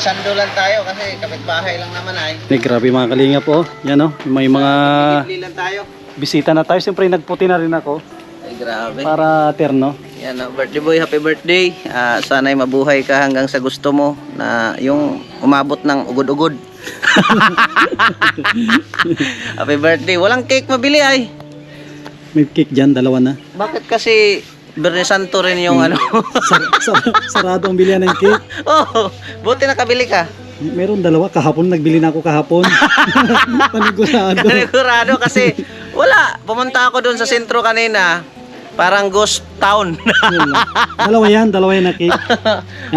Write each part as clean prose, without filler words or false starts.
Sando lang tayo kasi kapitbahay lang naman ay. Grabe mga kalinga po. Yan oh. May mga Bibili lang tayo. bisita na tayo. Siyempre nagputi na rin ako. Ay grabe. Para terno. Yan, birthday boy, happy birthday. Sana'y mabuhay ka hanggang sa gusto mo na yung umabot ng ugod-ugod. Happy birthday. Walang cake mabili ay. May cake dyan, dalawa na. Bakit kasi Bernie Santo rin yung ano? Sarado ang bilihan ng cake. Oh, buti nakabili ka. Meron dalawa. Kahapon, nagbili na ako kahapon. Panigurado. Panigurado kasi wala. Pumunta ako doon sa sentro kanina. Parang ghost town. Dalawa yan na cake.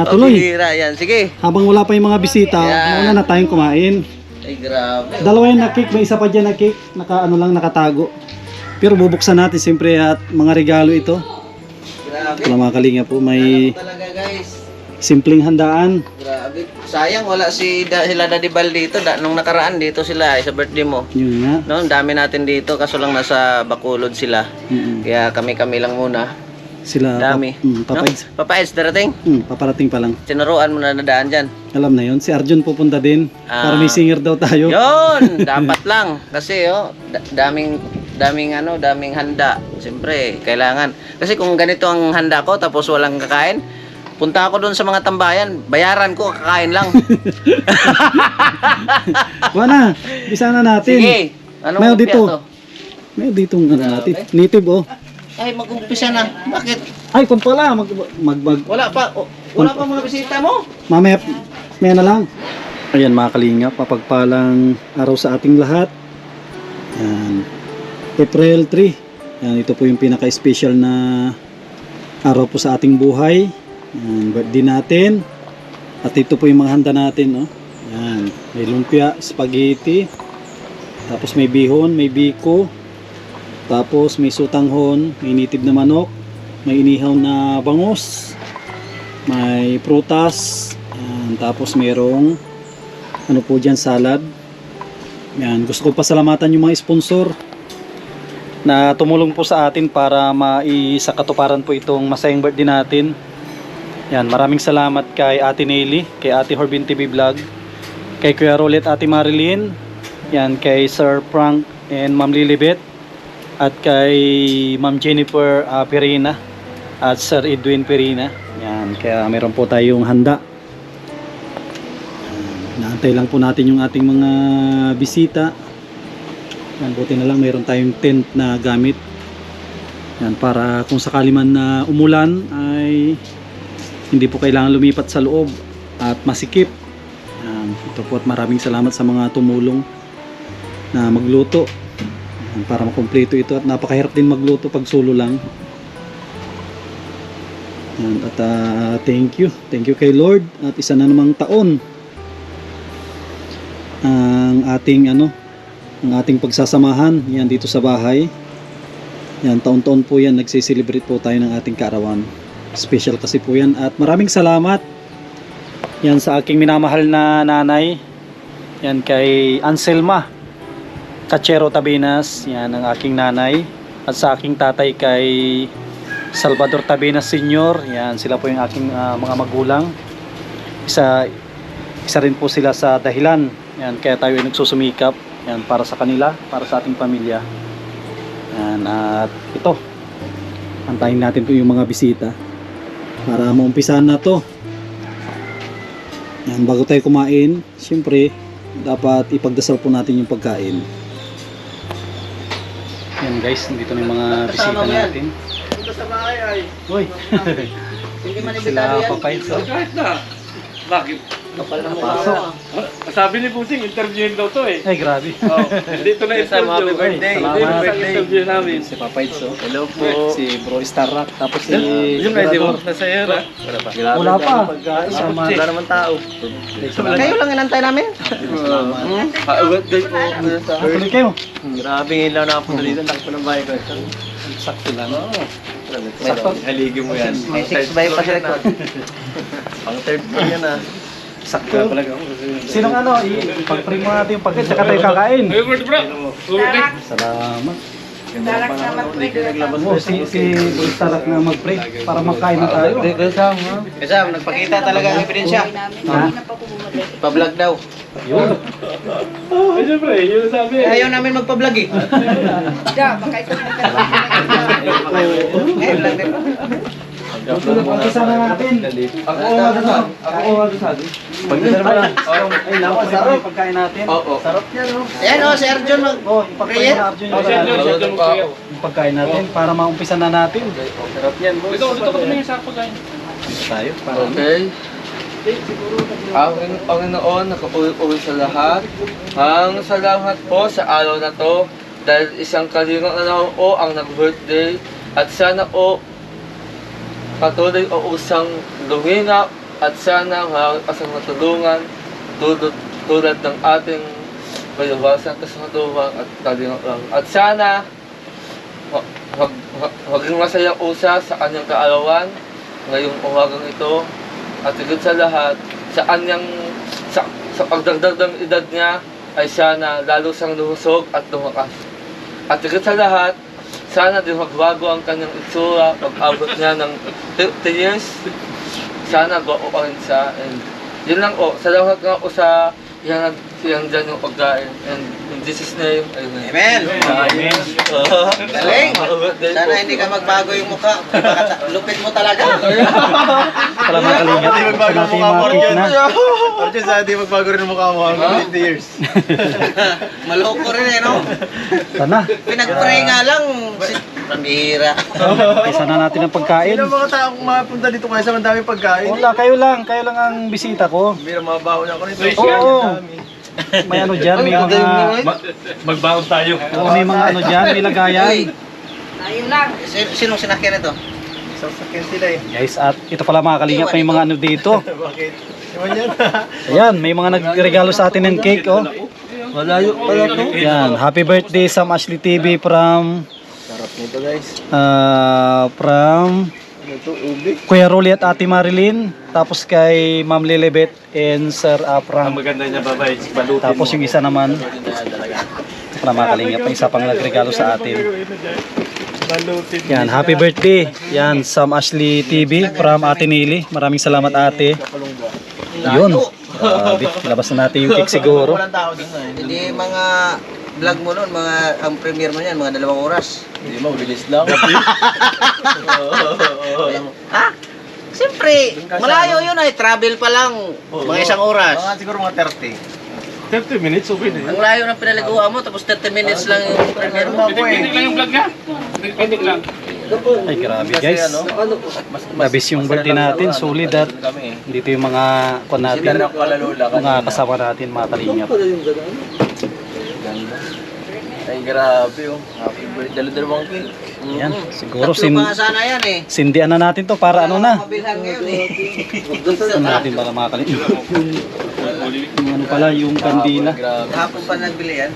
Tuloy. Hira yan. Sige. Habang wala pa yung mga bisita, Yan. mauna na tayong kumain. Ay grabe. Dalawa yan na cake, may isa pa dyan na cake. Nakatago. Pero bubuksan natin siyempre at mga regalo ito. Grabe. Wala mga kalinga po, may Alam talaga guys. simpleng handaan. Grabe. Sayang wala sila Daddy Bal dito. Nung nakaraan dito sila sa birthday mo. Yun nga. No, dami natin dito kaso lang nasa Bacolod sila. Mm-mm. Kaya kami lang muna. Sila Dami. papaids. No? Papaids darating. Paparating pa lang. Tinuruan mo na nadaan dyan. Alam na yun, si Arjun pupunta din. Para may singer daw tayo. Yun, dapat lang kasi daming handa. Siyempre, kailangan. Kasi kung ganito ang handa ko tapos walang kakain, punta ako doon sa mga tambayan, bayaran ko, kakain lang. Wala, bisa na natin. Sige. Anong Meron umpia dito. to? May ditong natin. Native oh. Ay, mag-umpisa na. Bakit? Ay, kung pala, Wala pa mga bisita mo. mamaya na lang. Ayan mga kalinga, papagpalang araw sa ating lahat. Yan. April 3. Yan, ito po yung pinaka-special na araw po sa ating buhay. Yan, birthday natin. At ito po yung mga handa natin. Oh. Yan, may lumpia, spaghetti. Tapos may bihon, may biko. Tapos may sutanghon, may nitib na manok. May inihaw na bangus. May prutas. Yan, tapos mayroong ano po dyan, salad. Yan, gusto ko pasalamatan yung mga sponsor na tumulong po sa atin para maisakatuparan po itong masayang birthday natin. Yan, maraming salamat kay Ate Nelly, kay Ate Horbin TV Vlog, kay Kuya Rolet, Ate Marilyn, yan, kay Sir Frank and Ma'am Lilibet, at kay Ma'am Jennifer Perina at Sir Edwin Perina. Yan, kaya meron po tayong handa. Naantay lang po natin yung ating mga bisita. Yan, buti na lang mayroon tayong tent na gamit. Yan, para kung sakali man na umulan ay hindi po kailangan lumipat sa loob at masikip. Yan, ito po at maraming salamat sa mga tumulong na magluto. Yan, para makumpleto ito at napakahirap din magluto pag solo lang. Yan, at thank you kay Lord at isa na namang taon ang ating pagsasamahan yan dito sa bahay. Yan, taon-taon po yan nagse-celebrate po tayo ng ating kaarawan. Special kasi po yan at maraming salamat yan sa aking minamahal na nanay, yan kay Anselma Cachero Tabinas, yan ang aking nanay, at sa aking tatay kay Salvador Tabinas Senior. Yan, sila po yung aking mga magulang. Isa rin po sila sa dahilan yan, kaya tayo ay nagsusumikap yan, para sa kanila, para sa ating pamilya. Yan, at ito, antayin natin po yung mga bisita para maumpisahan na to. Yan, bago tayo kumain, siyempre dapat ipagdasal po natin yung pagkain. Yan guys, dito na yung mga bisita natin. Dito sa bahay ay. Uy, Hindi man sila ibitado yan. papayad sa Kahit na. Bakit? Kapal na Pasok. mukha. Sabi ni Pusing, interviewin daw to eh. ay grabe. Oh, dito na interview. Happy birthday. Salamat. Dito na interview namin. Si Papayad so. Hello po. Si Bro Starrock, tapos si Yung ready mo? Labrador. Nasa iyo na. Wala pa. Sama. Wala naman tao. Salamat. Kayo lang inantay namin. Salamat. Birthday po. Tuloy kayo. Grabe ilaw na ako dito. Takpo ng bahay ko. Sakto lang. Sakto. Haligi mo yan. May 6 by pa sila ko. Pang third floor yan ah. Sakto. Sinong pag-print mo natin yung pagkain, tsaka tayo kakain. Hey, bro. Salamat. Dalak naman pre. Oo, si Boss Tarak na mag-pray para makain na tayo. Kasi nagpakita talaga ang ebidensya. Hindi na pa po bumalik. Pa-vlog daw. Yun. Ay, siyempre, yun ang sabi. Ayaw namin magpa-vlog eh. Da, baka ito na Eh, vlog din. Umpisa na natin. Ako masasabi. Pagkita na lang. Ay, naku, sarap yung pagkain natin. Oo. Sarap yan, no? Ayan o, si Arjun mag... Oh, yung pagkain na Arjun yung pagkain natin para maumpisa na natin. Sarap yan, boss. Dito ko tumingin sa pagkain. Tayo. Okay. Ang Panginoon nakauwi sa lahat. Ang salamat po sa araw na to dahil isang kalingap na naman o ang nag-birthday at sana o patuloy o usang lumingap at sana asang matulungan tulad ng ating mayawasan kasunduan at kalingap lang. At sana maging masayang usa sa kanyang kaarawan ngayong umagang ito. At higit sa lahat, sa pagdagdag ng edad niya, ay sana lalo siyang lumusog at lumakas. At higit sa lahat, sana din magbago ang kanyang itsura pag-abot niya ng 50 years. Sana go pa rin siya. And yun lang o, salamat nga o sa iyang dyan yung pagkain. And in Jesus' name, amen. Amen. Amen. Galing. Sana hindi ka magbago yung mukha. Baka lupit mo talaga. Pala mga kalingap. Hindi magbago ang mukha mo rin na. Arjun, sana di magbago rin ang mukha mo hanggang 50 years. Maloko rin eh, no? Sana. Pinag-pray nga lang. Pambira. Isa na natin ang pagkain. Sino mga taong mapunta dito kaya sa mandaming pagkain? Wala, kayo lang ang bisita ko. Bira, mabaho na ako nito. Oo. May ano dyan, may mga... Magbaon tayo. Oo, may mga ano dyan, may lagayan. Ayun lang. Sinong sinakyan ito? Sasakyan sila eh. Guys, at ito pala mga kalingap, may mga ano dito. Bakit? Iwan yan. Ayan, may mga nagregalo sa atin ng cake, oh. Malayo pala to. Yan, happy birthday Sam Ashley TV from... Sarap nito guys. From... Ano to? Ubi? Kuya Rolly at Ate Marilyn. Tapos kay Ma'am Lilibet and Sir Frank. maganda niya, babay. Balutin Tapos yung isa naman, para mga kalingap, may isa pang nagregalo sa atin. Balutin. Yan, happy birthday. Yan, Sam Ashley TV from Ate Nili. Maraming salamat ate. Yun. Grabe, labas na natin yung cake siguro. Walang tao dito eh. Hindi mga vlog mo nun, ang premiere mo yan, mga 2 oras. Hindi mo, bilis lang. Ha? Siyempre, malayo yun ay travel pa lang. Mga 1 oras. Mga siguro mga 30. 30 minutes, okay na Ang layo ng pinaliguan mo, tapos 30 minutes lang yung premiere mo. Ay grabe guys. Labis yung birthday natin. Solid at dito yung mga kon natin. Mga kasama natin, mga kalingap. Ay, grabe oh. Happy birthday. Dalo-dalawang cake. Yan, siguro Tatlo pa nga sana yan eh. sindihan na natin to para ano na. Mabilhan ngayon eh. Saan natin para mga kalingap. Yung ano pala, yung kandila. Kahapon pa nagbili yan.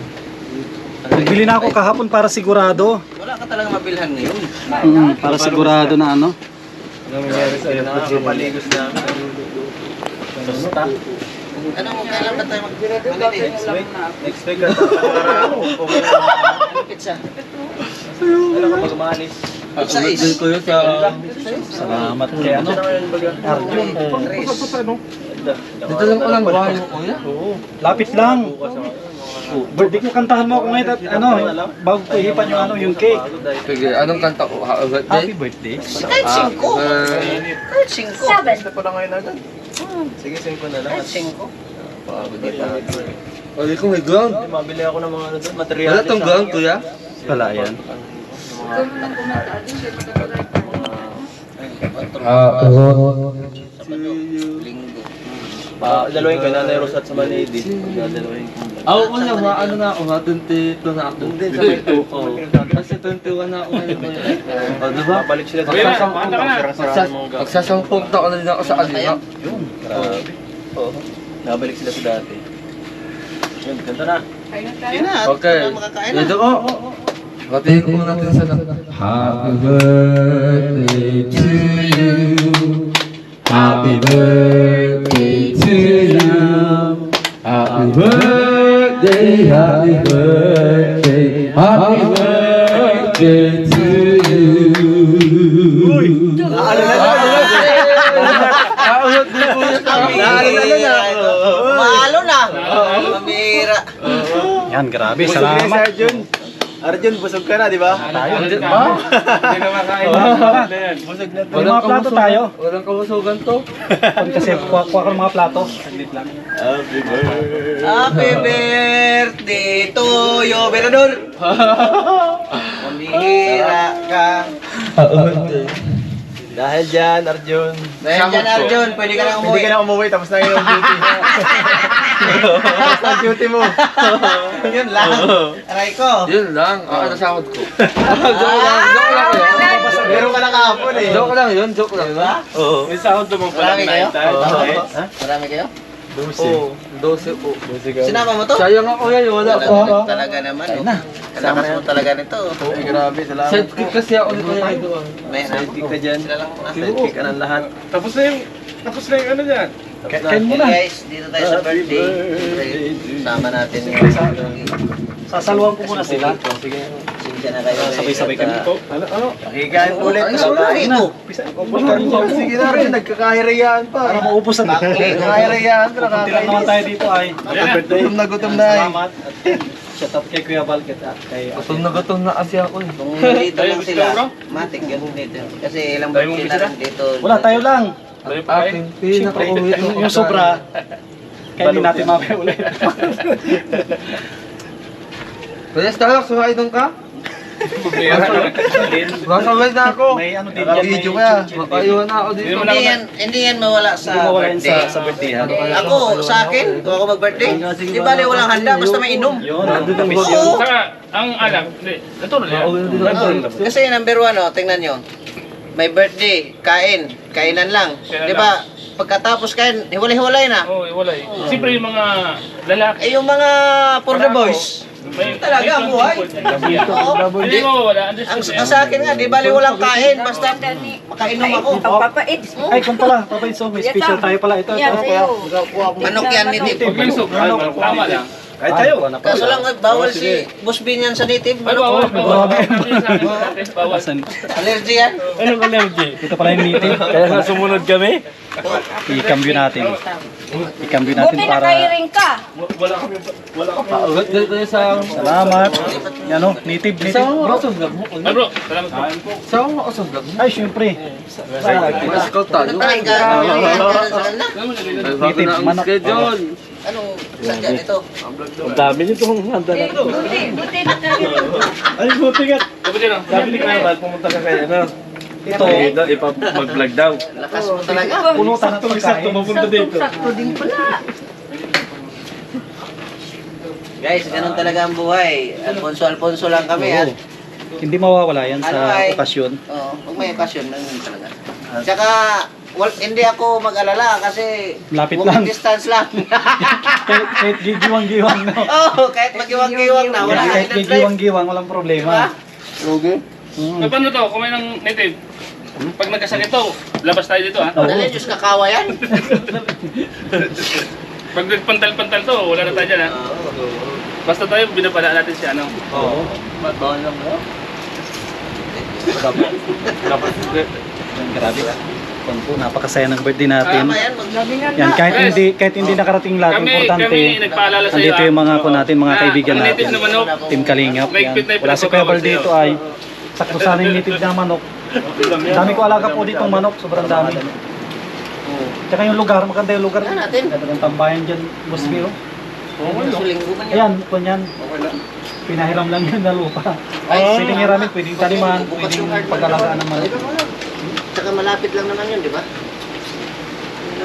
Nagbili na ako kahapon para sigurado. Wala ka talaga mabilhan ngayon. Para sigurado na ano. Ano nangyari sa iyo? Nakakapaligos na. Basta. Ano mo, kailan ba tayo Next week. Next week. Okay na. Pizza. Ano ka mag-umalis? Pizza is. Ko yun sa... Salamat kay ano. Arjun. Dito lang ko lang bahay mo kuya. Lapit lang. Birthday ko, kantahan mo ako ngayon at ano, bago ko ihipan yung ano, yung cake. Sige, anong kanta ko? Happy birthday. Kahit 5. Kahit 5. Basta pa lang ngayon agad. Sige, 5 na lang. Kahit 5. Pagod na tayo. Wala ko may ground. Mabili ako ng mga ano doon, material. Wala tong ground kuya. Wala yan. Dalawin ko, Nanay Rosat sa Manidi. Dalawin ko. Ako ko na, ano na ako ha, 22 na ako. Hindi, sa Pito. Kasi 21 na ako ngayon. O, diba? Balik sila sa sirang-sirang mga gamit. Magsasampung taon na din ako sa kanila. Yun, grabe. Oo. Nabalik sila sa dati. Yun, ganda na. Kain na tayo. Sige na. Okay. Makakain na. Ito, Batiin ko muna natin sa Happy birthday to you. Happy birthday to you. Happy birthday, happy birthday, happy birthday birthday to you. Naulot din po yun. Maalo na. Mamira. Yan, grabe. Salamat. Arjun, busog ka na, di ba? Hindi ba? Hindi na makain. Busog na May mga plato tayo. Walang kabusugan to. Kasi kuha ko ng mga plato. Saglit lang. Happy birthday to you, Berador. Mamira ka. Dahil dyan, Arjun. Dahil dyan, Arjun, pwede ka na Hindi umuwi. ka na umuwi, tapos na yung duty. Tapos na duty mo. Yun lang. Aray ko. Yun lang. Ano sahod ko? Joke lang yun. Meron ka na kahapon eh. Joke lang yun. Joke lang. Diba? Oo. May sahod naman Marami kayo? Marami kayo? Oo. 12 po. Sinama mo to? Sayang ako yan. Wala ko. Talaga naman. Kalakas mo talaga nito. Ay, grabe, salamat. Sidekick kasi ako nito yan doon. May Sidekick ka dyan. Sila lang muna. Sidekick ka ng lahat. Tapos na yung ano dyan. Kain mo Okay na. guys, dito tayo sa birthday. Siyempre, sama natin yung Sasaluhan ko muna sila. Sige. Sinsya na kayo. Sabay-sabay kami. Ano? Pakikain ulit. Ito. Sige na rin, nagkakahirayaan pa. Para maubos na. Nagkakahirayaan pa, Kunti lang naman tayo dito ay. gutom na eh. Salamat. Shout out kay Kuya Bal at kay Gutom na kasi ako eh. Kung dito lang sila, matik yun dito. Kasi ilang birthday na rin dito. Wala tayo lang. Aking Siyempre, pinaka-uwi yung sobra, kaya hindi natin mamaya ulit. Kaya Starlock, sumakay doon ka? Masaway na ako. May ano din yan. Video may ka. chin-chin din. Makaiwan na ako dito. Hindi yan mawala Hindi sa mawala yun birthday. sa birthday ha. Ako, sa akin, kung ako mag-birthday, di bali walang handa, basta may inom. Yun, Nandun ang Oo. Saka, ang alam, hindi. Ito na yan. Makauwi na dito. Kasi number one, tingnan nyo. May birthday, kainan lang. Kainan Di ba? Pagkatapos kain, hiwalay-hiwalay na. Oo, wala eh. Siyempre yung mga lalaki. Eh yung mga for the boys, talaga ang buhay. Oo. Hindi mo wala. Ang sa akin nga, di bali walang kain, basta makainom ako. Ang papait. Ay, kung pala, Papa Inso, may special tayo pala. Ito, Yan, ito. sa'yo. Manok yan nitib. Huwag yung soup. Tama lang. Kahit tayo. Kaso lang, bawal si Boss Bin yan sa native. Ay, bawal. Bawal. Bawal. Allergy yan. Anong allergy? Ito pala yung meeting. Kaya nga sumunod kami. I-cambio natin. I-cambio natin Buti para... nakairing ka. Pauwi dito sa... Salamat. Yan o, native, native. Bro, sundag mo. Ay bro, salamat po. Saan mo ako sundag mo? Ay, syempre. Scout tayo. Ay, gano'n na. Bago na ang manok. schedule. Anong sadya nito? Ang dami nitong handa na. Buti nakairing. Ay, buti nga. Kaputi lang. Sabi ni Kuya Bal, pumunta ka kaya na. Ito, Ipag-vlog daw. Lakas mo talaga. punutan ng pagkain. mapunta dito. Sakto din pala. Guys, ganun talaga ang buhay. Alfonso lang kami. At, Hindi mawawala yan Ano sa ay- okasyon. pag may okasyon, ganun talaga. Tsaka, hindi ako mag-alala kasi Lapit walking lang. distance lang. Kahit gigiwang-giwang, no? Oo, kahit magiwang-giwang na, wala Kahit ka drive. gigiwang-giwang, walang Diba? problema. Ay, paano to? Kumain ng native. Pag nagkasakit to, labas tayo dito ha. Dali, Diyos kakawa yan. Pag nagpantal-pantal to, wala na tayo dyan ha. Basta tayo, binabala natin si ano. Oo. Bawal lang mo. Yan, grabe. Yan po, napakasaya ng birthday natin. Tama yan, mag- Yan, kahit hindi nakarating lahat, importante. Kami nagpaalala sa iyo. Andito yung mga po natin, mga kaibigan ang natin. native na manok. Team Kalingap. Yan. Mahigpit na yung Wala si Kuya Bal pinapagawa dito ay sakto sana yung native na manok. Dami ko alaga po ditong manok, sobrang dami. Tsaka yung lugar, maganda yung lugar. Ano natin? Ganda ng tambayan dyan, Boss Mio. Sulinggo man yan. Ayan, kunyan. Pinahiram lang yun na lupa. Pwedeng hiramin, pwedeng taniman, pwedeng pag-alagaan ng manok. Tsaka malapit lang naman yun, di ba?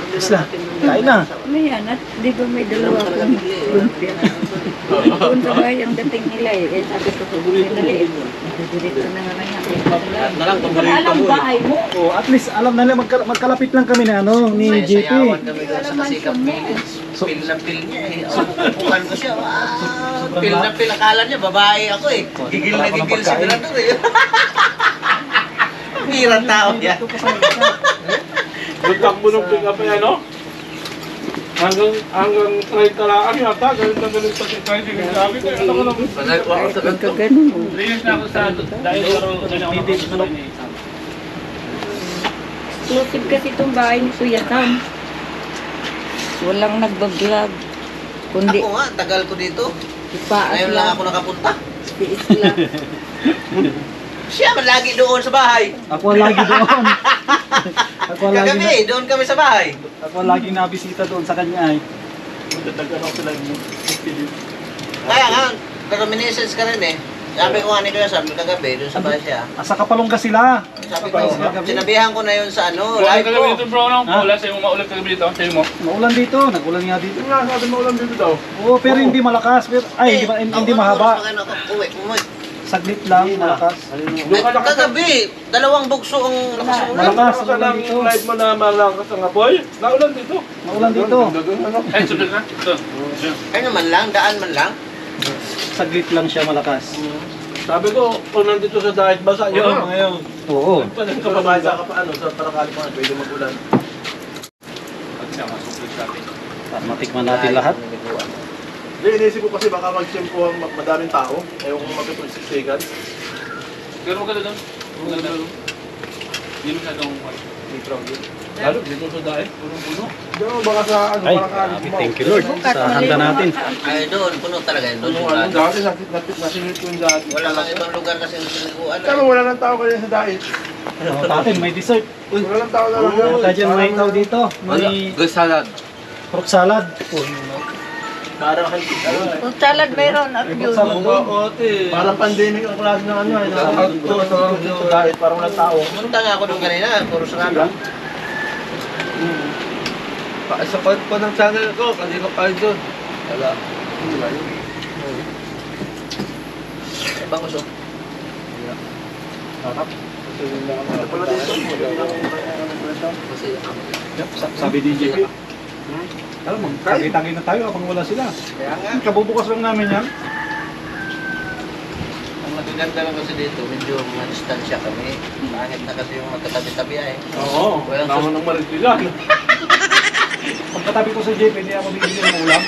Isla, kain na. May anak, di ba may dalawa kong lumpia? Doon sa bahay ang dating nila eh. Eh, sabi ko sa buhay dali. Dito na nga yan. Na lang, Alam bahay mo. Oh, at least alam na nila magkalapit lang kami na ano ni JP. sayawan kami doon sa kasikap Philippines. Pil na pil niya eh. Subukan ko siya. Pil na pil. Akala niya, babae ako eh. Gigil na gigil si Mirador eh. Hirang tao yan. Buntak mo nung pick up yan, no? Hanggang 30 lang yata, ganun na ganun sa 30. Sabi ko, ano ko naman. Panay ko ako sa ganito. Pagkaganon. 3 years na ako sa dahil pero Exclusive kasi itong bahay ni Kuya Sam. Walang nagbablog. Kundi Ako nga, tagal ko dito. ipaas Ngayon lang lang. ako nakapunta. Tiis lang. Siya man lagi doon sa bahay. Ako ang lagi doon. Ako ang lagi Kagabi, doon kami sa bahay. ako ang lagi nabisita doon sa kanya ay. Kaya nga, nag-reminiscence ka rin eh. Sabi ko nga ni Kuya Sam, kagabi, doon sa bahay siya. Asa Kapalongga sila. Sabi ko, sinabihan ko na yun sa ano, Ulan live kagabi ko. dito bro, no? Ha? Ulan sa'yo mo, maulan kagabi dito, sa'yo mo. Naulan dito, nagulan nga dito. Nga, sabi mo ulam dito daw. Oo, pero hindi malakas. Pero, ay, hindi mahaba. Umuwi. Saglit lang, malakas. Doon ka nakasama. Kagabi, dalawang bugso ang lakas ng ulan. Malakas, Sa naulan ng dito. live mo na malakas ang apoy, naulan dito. Naulan dito. Gagawin ano. Ay, sunod na. Ito. Ay naman lang, daan man lang. Saglit lang siya malakas. Sabi ko, kung nandito sa diet basa yun, ngayon. Oo. Panang kapabasa ka pa ano, sa parakali pa pwede mag-ulan. Pag siya masuklit sa atin. Para matikman natin lahat. Hindi, inisip ko kasi baka mag-simpo ang madaming tao. Ayaw kong magpipagsiksikan. Pero maganda doon. Maganda doon. Hindi masyadong may crowded. Lalo, dito sa diet, punong-puno. Diyan, baka sa ano, Ay, parakali grabe, pa. thank you Lord. Sa handa natin. Ay doon, puno talaga yun. Doon Ano, yung ano, lahat. dati, nasingit ko yung dati. Wala kang ibang lugar kasi yung siniguan. Tama, wala nang tao kaya sa diet. Oh, tatin, may dessert. Wala nang tao na lang. Kaya dyan may tao dito. May Good salad. fruit salad. Parang Kung salad mayroon, ako yun. Parang pandemic ang klase ng ano, ay sa diet, parang walang tao. Punta nga ako doon kanina, puro sarado. Sa part po ng channel ko, kasi ko pa doon. Wala. Ibang gusto. Sabi ni JP. Alam mo, tagi-tagi na tayo habang wala sila. Kaya nga, Kabubukas lang namin yan. ang magaganda lang kasi dito, medyo distansya kami. Pangit na kasi yung magkatabi-tabi ay. Oo, naman ng maritilan. Pagkatabi ko sa JP, hindi ako bibili ng ulam.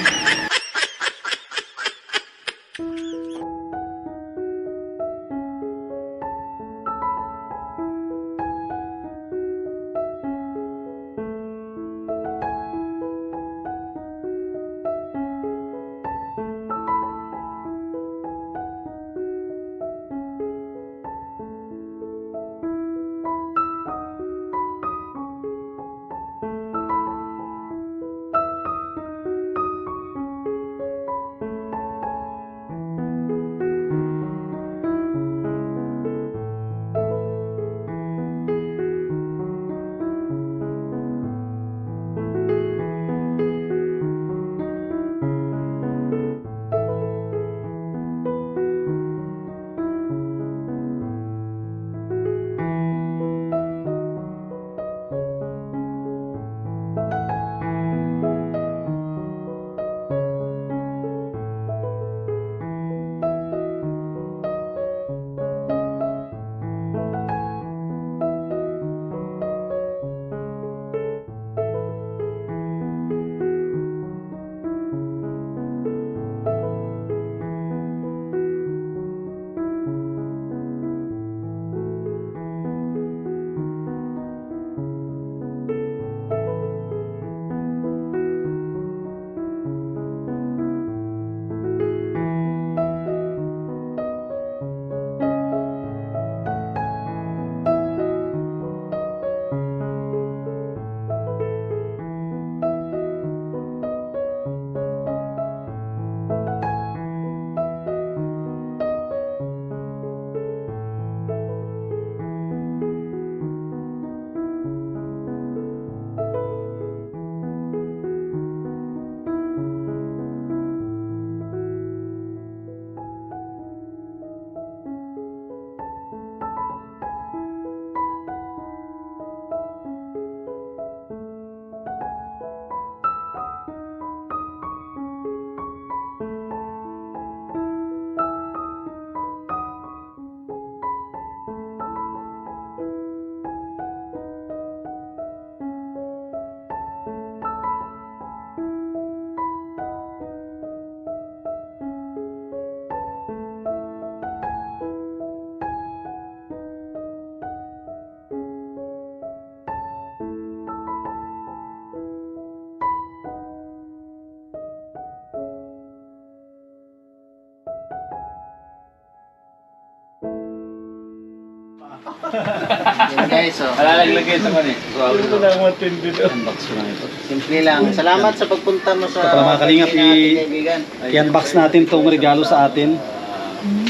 Yan guys, oh. Alalagay ito man eh. Unbox ko lang ito. Simple lang. Salamat sa pagpunta mo sa Ito pala, mga kalingap, birthday natin, kaibigan. I-unbox natin itong regalo sa atin.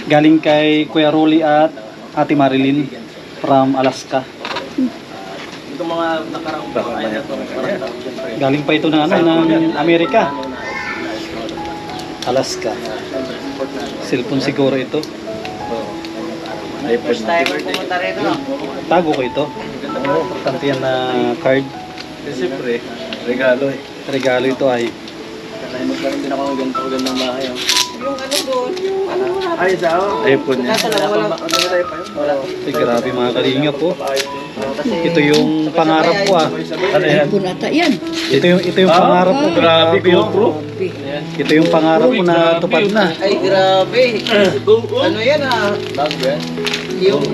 Galing kay Kuya Rolly at Ate Marilyn from Alaska. Ito mga nakaraang bahay na to. Galing pa ito ng ng Amerika. Alaska. Cellphone siguro ito. First timer pumunta rito, no? Tago ko ito. Importante yan na card. Siyempre, regalo eh. Regalo ito ay Magkaroon din ako ng ganito ng bahay, oh. Yung ano doon, yung ano wala. Ay, sao? iPhone niya. Nasa lang, wala. Wala. ay, grabe mga kalingap po. Kasi Ito yung pangarap ko ah. Ano yan? iPhone ata yan. Ito yung pangarap ko. Grabe, GoPro. Ito yung pangarap ko na tupad na. ay, grabe. Ano yan, ah? Yung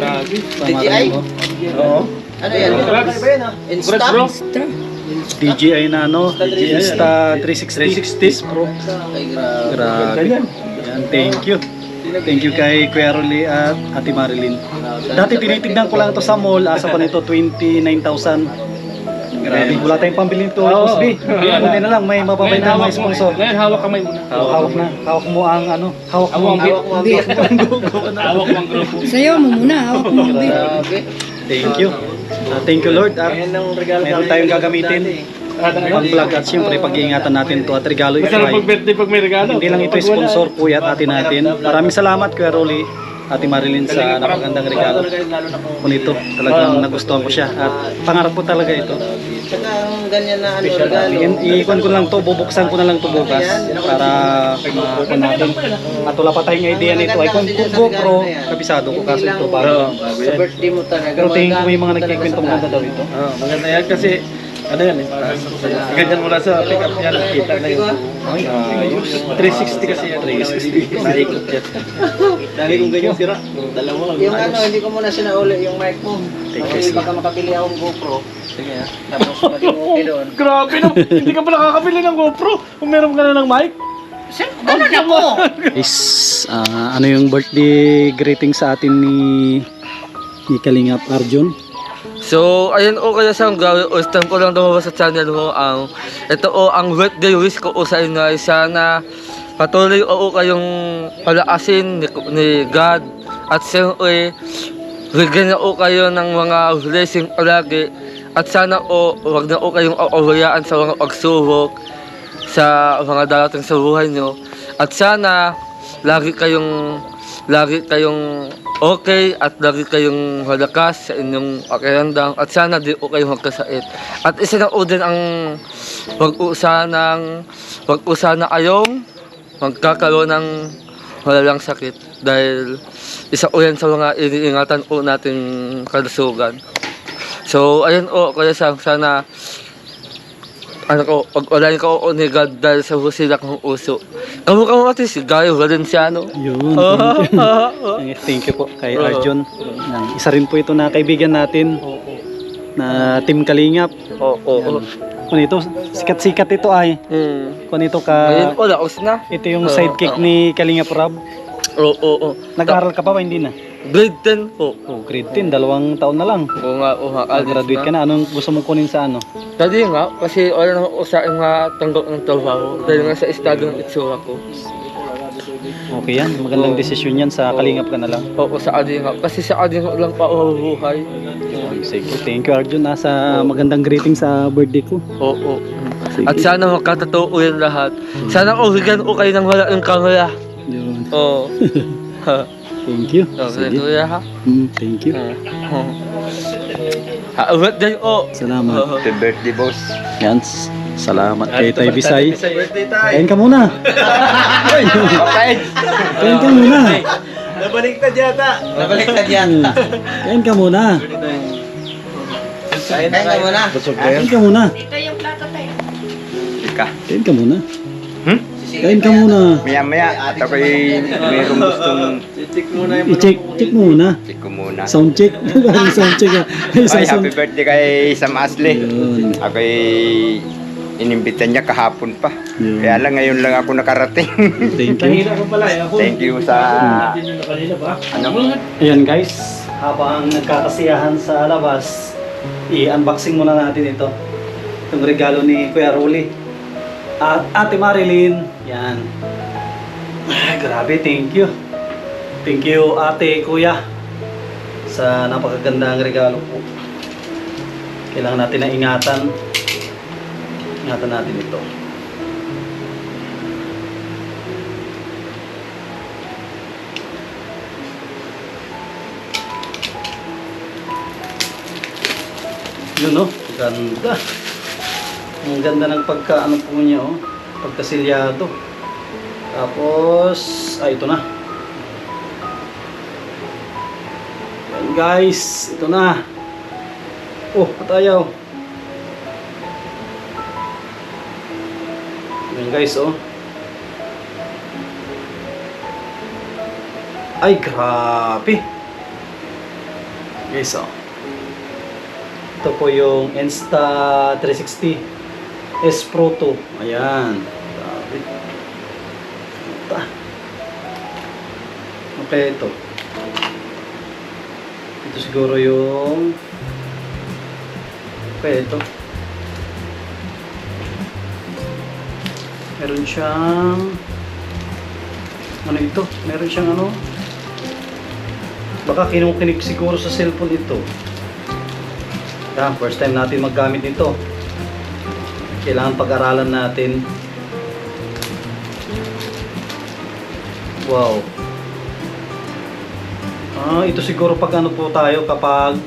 DJI? Oo. Ano yan? Insta? Star. DJI na ano, Insta360 Pro. Ay, grabe. Grabe. Yan, thank you. Thank you kay Kuya Rolly at Ate Marilyn. Dati tinitignan ko lang ito sa mall, asa pa nito 29,000. Grabe, wala tayong pambili nito. Boss B, hindi na lang, may mababay na may sponsor. Ngayon, hawak kamay muna. Hawak na, hawak mo ang ano, hawak mo ang Hawak mo ang beer. Hawak mo ang grupo. Sayo mo muna. Hawak mo. Grabe. Thank you. Thank you Lord at Ayan ang regalo meron tayong gagamitin pang vlog at siyempre pag-iingatan natin to at regalo ito Masarap ay mag-birthday pag may regalo. hindi lang ito sponsor kuya at ate natin. Maraming salamat Kuya Rolly, Ate Marilyn sa napagandang regalo po nito. Talagang nagustuhan ko siya at pangarap ko talaga ito. Tsaka ang ganyan na ano, regalo. Iikon ko lang to, bubuksan ko na lang to bukas para makuha natin. At wala pa tayong idea nito. Ay kung GoPro, kabisado ko kaso ito bago. Sa birthday mo talaga. Pero tingin ko may mga nagkikwento maganda daw ito. Maganda yan kasi ano yan eh. Ganyan mo lang sa pick up niya. Kita na yun. 360 kasi yan. 360. Naikot yan. Dami kong ganyan sira. Dalawa lang. Yung ano, hindi ko muna sinauli yung mic mo. Kasi baka makapili akong GoPro. Sige ah. Tapos maging okay doon. Grabe no. Hindi ka pa nakakabili ng GoPro. Kung meron ka na ng mic. Ano na po? Is ano yung birthday greeting sa atin ni Kalingap Arjun? So, ayun o kaya sa gawin, o time ko lang dumabas sa channel mo ang ito o ang birthday wish ko o sa inyo ay sana patuloy o kayong palaasin ni God at siyempre bigyan na o kayo ng mga blessing palagi at sana o wag na o kayong aawayaan sa mga pagsubok sa mga darating sa buhay nyo at sana lagi kayong okay at lagi kayong malakas sa inyong pakiramdam at sana di o kayong magkasait. At isa na o din ang wag-usana kayong magkakaroon ng malalang sakit dahil isa o yan sa mga iniingatan o nating kalusugan. So ayun o kaya sana ano ko, pag-ulayin ko o ni God dahil sa husilak ng uso. Kamukha ati si Gayo Valenciano. Yun. Thank you po kay Arjun. Isa rin po ito na kaibigan natin na Team Kalingap. Oo. Kung ito, sikat-sikat ito ay. Kung ito Ngayon ka, laos na. ito yung sidekick ni Kalingap Rob. Oo. Nag-aaral ka pa ba? Hindi na. Grade 10 po. Oh, grade 10, 2 taon na lang. Oo nga. Graduate ka na. Anong gusto mong kunin sa ano? Dati nga, kasi wala nang usain nga tanggap ng trabaho. Dahil nga sa estado ng itsura ko. Okay yan. Magandang desisyon yan. Sa Kalingap ka na lang. Oo, sa Adingap. Kasi sa Adingap lang pa ako mabuhay. Sige. Thank you Arjun. Nasa magandang greeting sa birthday ko. Oo. Sige. At sana magkatotoo yan lahat. Sana uhigan o kayo ng wala ng kamera. Yun. Oo. Thank you. Okay, Sige. kuya ha. Thank you. Hawat din o. Salamat. Happy birthday boss. Yan. Salamat kay Tay Bisay. Birthday tayo. Kain ka muna. Kain ka muna. Nabaliktad yata. Nabaliktad yan. Kain ka muna. Kain ka muna. Kain ka muna. Ito yung plato tayo. Kain ka muna. Kain ka muna. Maya-maya, at ako'y mayroong gustong Check muna yung I-check mo muna. check ko muna. Sound check. Sound check. Ay, happy birthday kay Sam Ashley. Yun. Ako'y inimbitan niya kahapon pa. Yun. Kaya lang ngayon lang ako nakarating. Thank you. Kanina ko pala eh. Ako. Thank you sa ano. Ayan guys. habang nagkakasiyahan sa labas, i-unboxing muna natin ito. Itong regalo ni Kuya Rolly at Ate Marilyn. Yan. Ay, grabe, thank you. Thank you, Ate, Kuya, sa napakagandang regalo po. Kailangan natin na ingatan. Ingatan natin ito. Yun, no? Ganda. Ang ganda ng pagka-ano po niya, oh. Pagkasilyado. Tapos, ito na. Yan guys, ito na. Oh, patayaw. Yan guys, oh. Ay, grabe. Guys, oh. Ito po yung Insta360 S Pro 2. Ayan. Grabe. Ito. Okay, ito. Ito siguro yung... Okay, ito. Meron siyang... Ano ito? Meron siyang ano? Baka kinukinig siguro sa cellphone ito. Yan, first time natin maggamit nito. Kailangan pag-aralan natin. Wow. Ito siguro pag ano po tayo kapag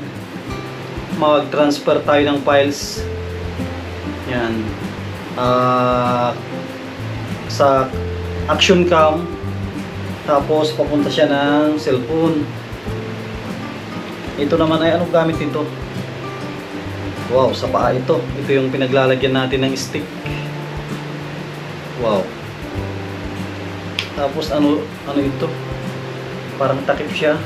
mag-transfer tayo ng files. Yan. Sa action cam. Tapos papunta siya ng cellphone. Ito naman ay anong gamit nito? Wow, sa paa ito. Ito yung pinaglalagyan natin ng stick. Wow. Tapos ano ito? Parang takip siya.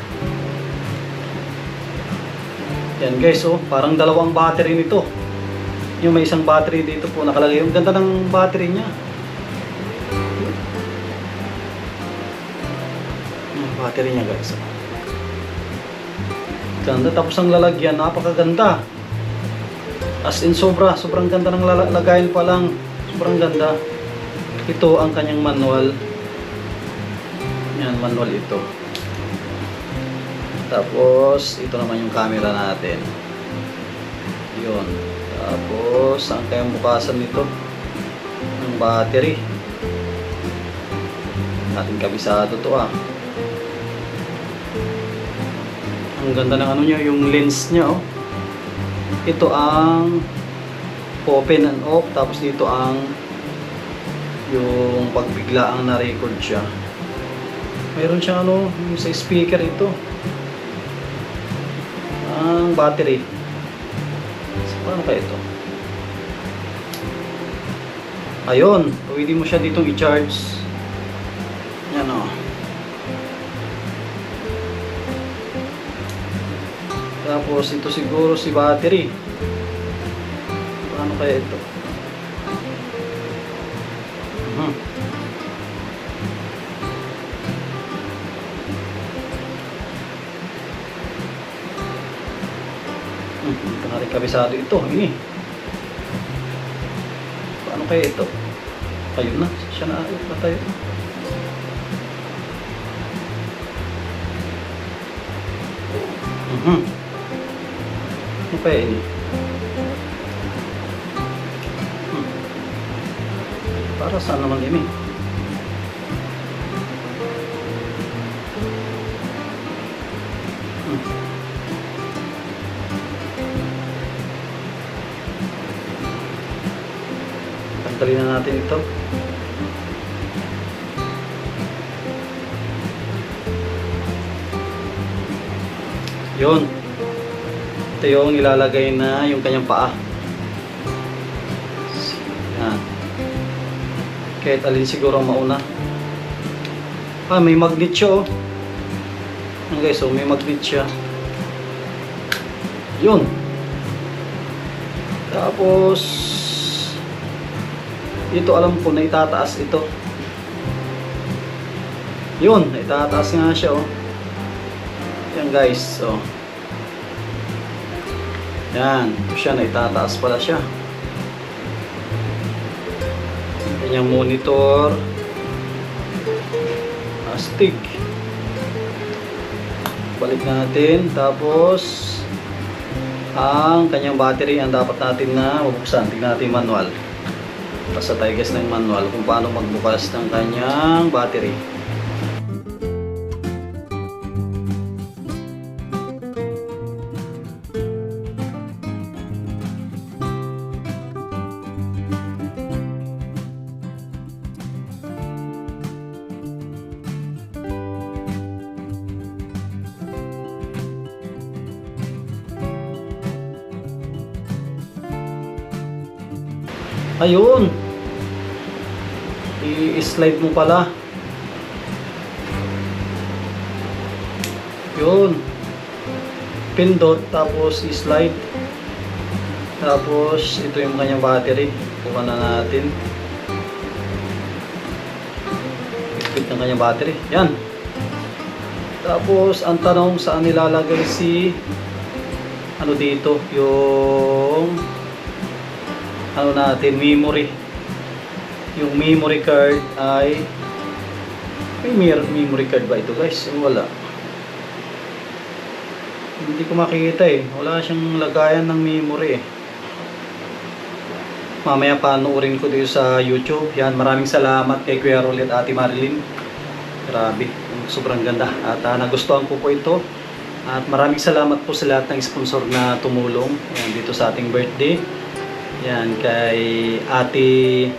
Yan guys, oh, parang dalawang battery nito. Yung may isang battery dito po nakalagay. Yung ganda ng battery niya. Yung battery niya guys. Ganda, tapos ang lalagyan, napakaganda. As in sobrang ganda ng lagayan pa lang. Sobrang ganda. Ito ang kanyang manual. Yan, manual ito. Tapos, ito naman yung camera natin. Yun. Tapos, ang kayang bukasan nito? Ang battery. Natin kabisado to ah. Ang ganda ng ano niya, yung lens niya oh. Ito ang open and off, tapos dito ang yung pagbigla ang na-record siya. Mayroon siyang ano, yung sa speaker ito. Ang battery. So, paano kaya ito? Ayun, pwede mo siya ditong i-charge. Yan o. Tapos ito siguro si battery. Paano kaya ito? Ito na rin kabisado ito. Ini. Paano kaya ito? Ayun na. Siya na. Patayo. Ano kaya ini? Para saan naman ini? Tanggalin na natin ito. Yun. Ito yung ilalagay na yung kanyang paa. Yan. Kahit alin siguro ang mauna. May magnet siya oh. Yan guys, oh, may magnet siya. Yun. Tapos ito alam ko na itataas ito. Yun, itataas nga siya oh. Yan guys, oh. Yan, ito siya, naitataas pala siya. Kanyang monitor. Astig. Balik natin. Tapos, ang kanyang battery ang dapat natin na mabuksan. Tignan natin yung manual. Basta tayo guys ng manual kung paano magbukas ng kanyang battery. Ayun. I-slide mo pala. Yun. Pindot tapos i-slide. Tapos ito yung kanyang battery. Kuha na natin. Fit ng kanyang battery. Yan. Tapos ang tanong saan nilalagay si ano dito yung ano natin, memory. Yung memory card ay may memory card ba ito guys? Wala. Hindi ko makikita eh. Wala siyang lagayan ng memory eh. Mamaya panoorin ko dito sa YouTube. Yan, maraming salamat kay Kuya Rolly at Ate Marilyn. Grabe, sobrang ganda. At nagustuhan ko po ito. At maraming salamat po sa lahat ng sponsor na tumulong. Yan, dito sa ating birthday. Yan, kay Ate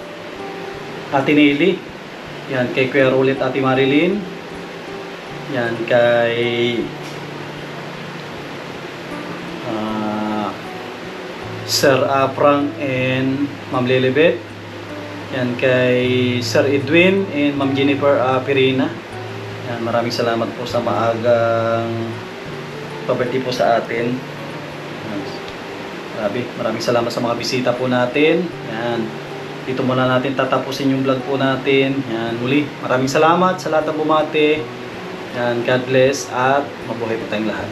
Nelly. Yan, kay Kuya Rolly at Ate Marilyn. Yan, kay Sir Frank and Ma'am Lilibet. Yan, kay Sir Edwin and Ma'am Jennifer Perina. Yan, maraming salamat po sa maagang pa-birthday po sa atin. Yan. Grabe, maraming salamat sa mga bisita po natin. Yan. Dito muna natin tatapusin yung vlog po natin. Yan, muli. Maraming salamat sa lahat ng bumati. Yan, God bless at mabuhay po tayong lahat.